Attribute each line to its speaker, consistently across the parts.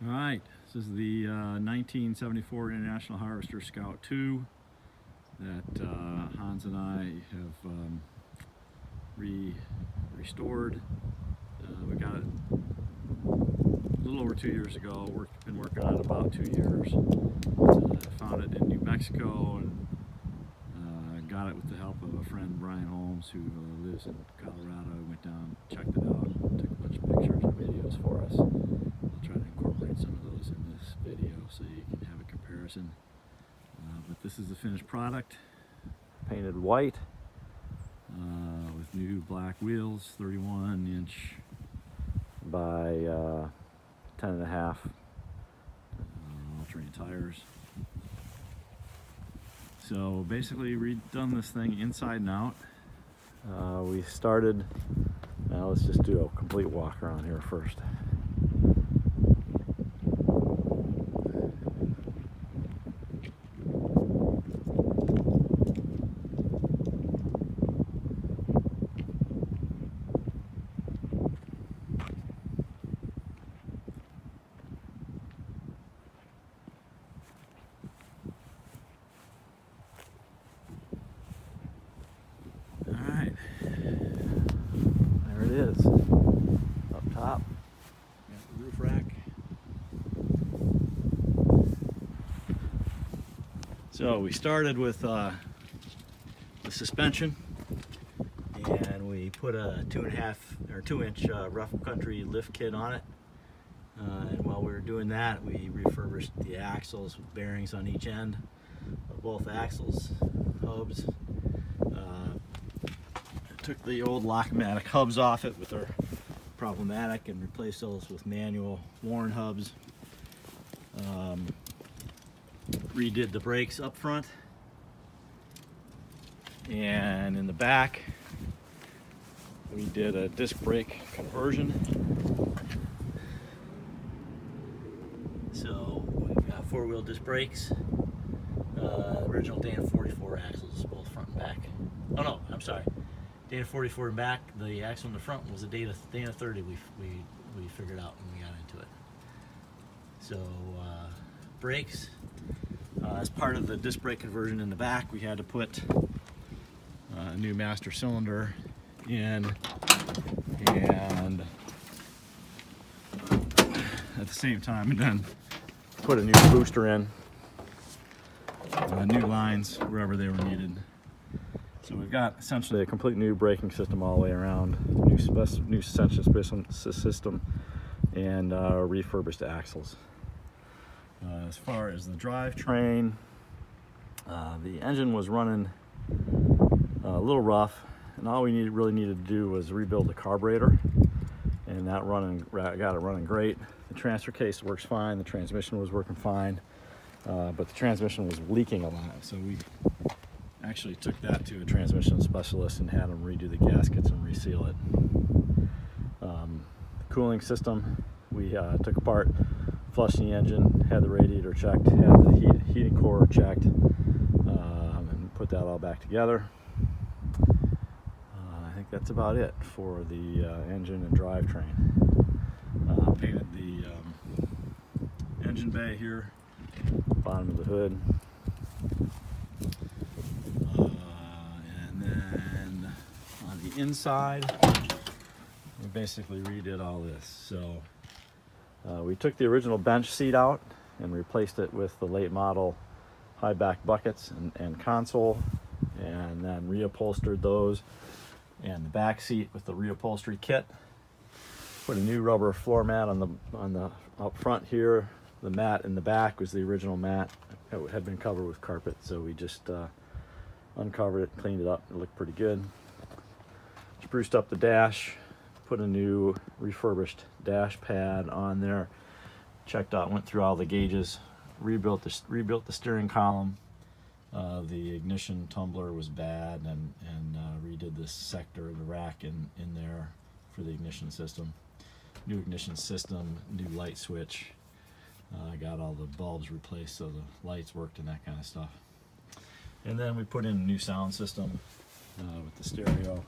Speaker 1: All right, this is the 1974 International Harvester Scout II that Hans and I have restored. We got it a little over 2 years ago. Been working on it about 2 years. Found it in New Mexico and got it with the help of a friend, Brian Holmes, who lives in Colorado. Went down, checked it out, took a bunch of pictures and videos for us. I'll try to incorporate some of those in this video so you can have a comparison. But this is the finished product, painted white with new black wheels, 31-inch by 10.5 all-terrain tires. So basically redone this thing inside and out. We started, now let's just do a complete walk around here first. Alright, there it is, up top, got the roof rack. So we started with the suspension, and we put a 2-inch rough country lift kit on it. And while we were doing that, we refurbished the axles with bearings on each end of both axles, hubs. Took the old Lock-O-Matic hubs off it with our problematic and replaced those with manual Warn hubs. Redid the brakes up front, and in the back we did a disc brake conversion. So we've got 4-wheel disc brakes, original Dana 44 axles, both front and back. Oh no, I'm sorry, Dana 44 and back. The axle in the front was a Dana 30 we figured out when we got into it. So brakes, as part of the disc brake conversion in the back, we had to put a new master cylinder in, and at the same time, and then put a new booster in, new lines wherever they were needed. So we've got essentially a complete new braking system all the way around, new suspension system, and refurbished axles. As far as the drivetrain, the engine was running a little rough, and all we really needed to do was rebuild the carburetor, and that got it running great. The transfer case works fine, the transmission was working fine, but the transmission was leaking a lot, so we actually took that to a transmission specialist and had them redo the gaskets and reseal it. The cooling system, we took apart, flushed the engine, had the radiator checked, had the heating core checked, and put that all back together. I think that's about it for the engine and drivetrain. Painted the engine bay here, bottom of the hood. And then on the inside, we basically redid all this. So we took the original bench seat out and replaced it with the late model high back buckets and console, and then reupholstered those and the back seat with the reupholstery kit. Put a new rubber floor mat on the up front here. The mat in the back was the original mat. It had been covered with carpet, so we just uncovered it, cleaned it up. It looked pretty good. Spruced up the dash, put a new refurbished dash pad on there. Checked out, went through all the gauges, rebuilt the steering column. The ignition tumbler was bad, and redid this sector of the rack in there for the ignition system. New ignition system, new light switch. Got all the bulbs replaced so the lights worked and that kind of stuff. And then we put in a new sound system with the stereo,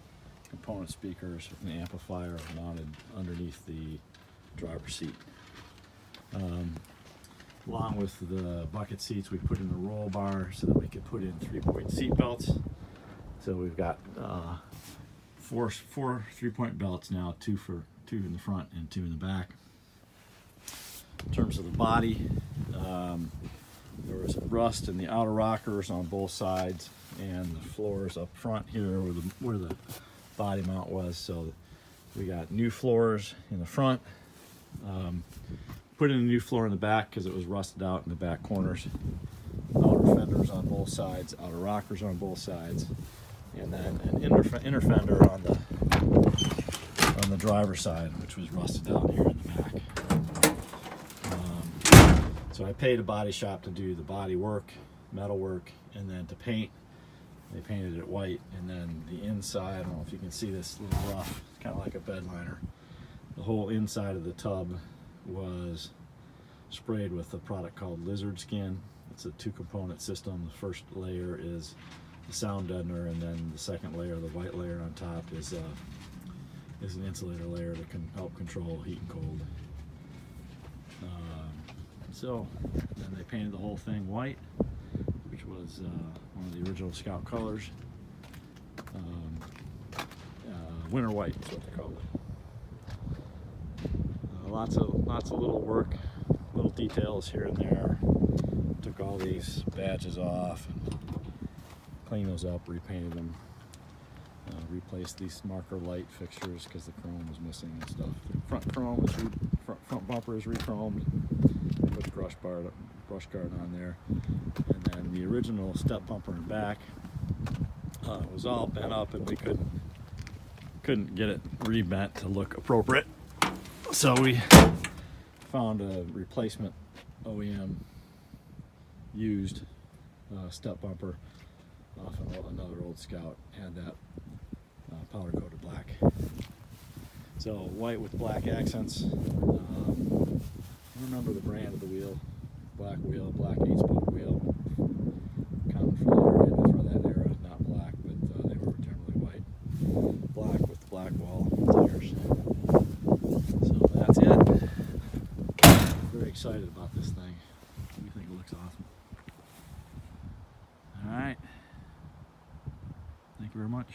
Speaker 1: component speakers, and amplifier mounted underneath the driver's seat. Along with the bucket seats, we put in a roll bar so that we could put in 3-point seat belts. So we've got four 3-point belts now, two in the front and 2 in the back. In terms of the body, there was rust in the outer rockers on both sides and the floors up front here where the body mount was. So we got new floors in the front. Put in a new floor in the back because it was rusted out in the back corners. Outer fenders on both sides, outer rockers on both sides, and then an inner fender on the driver's side, which was rusted out here in the back. So I paid a body shop to do the body work, metal work, and then to paint. They painted it white, and then the inside, I don't know if you can see this little rough, it's kind of like a bed liner. The whole inside of the tub was sprayed with a product called Lizard Skin. It's a 2-component system. The first layer is the sound deadener, and then the second layer, the white layer on top, is an insulator layer that can help control heat and cold. So then they painted the whole thing white, which was one of the original Scout colors. Winter white is what they called it. Lots of little work, little details here and there. Took all these badges off and cleaned those up, repainted them, replaced these marker light fixtures because the chrome was missing and stuff. The front chrome is front bumper is re-chromed. Put the brush guard on there, and then the original step bumper in back was all bent up, and we couldn't get it rebent to look appropriate. So we found a replacement OEM used step bumper off another old Scout, had that powder coated black. So white with black accents. I remember the brand of the wheel, black 8-spoke wheel. Common for that era, not black, but they were generally white. Black with black wall tires. So that's it. Very excited about this thing. We think it looks awesome. All right. Thank you very much.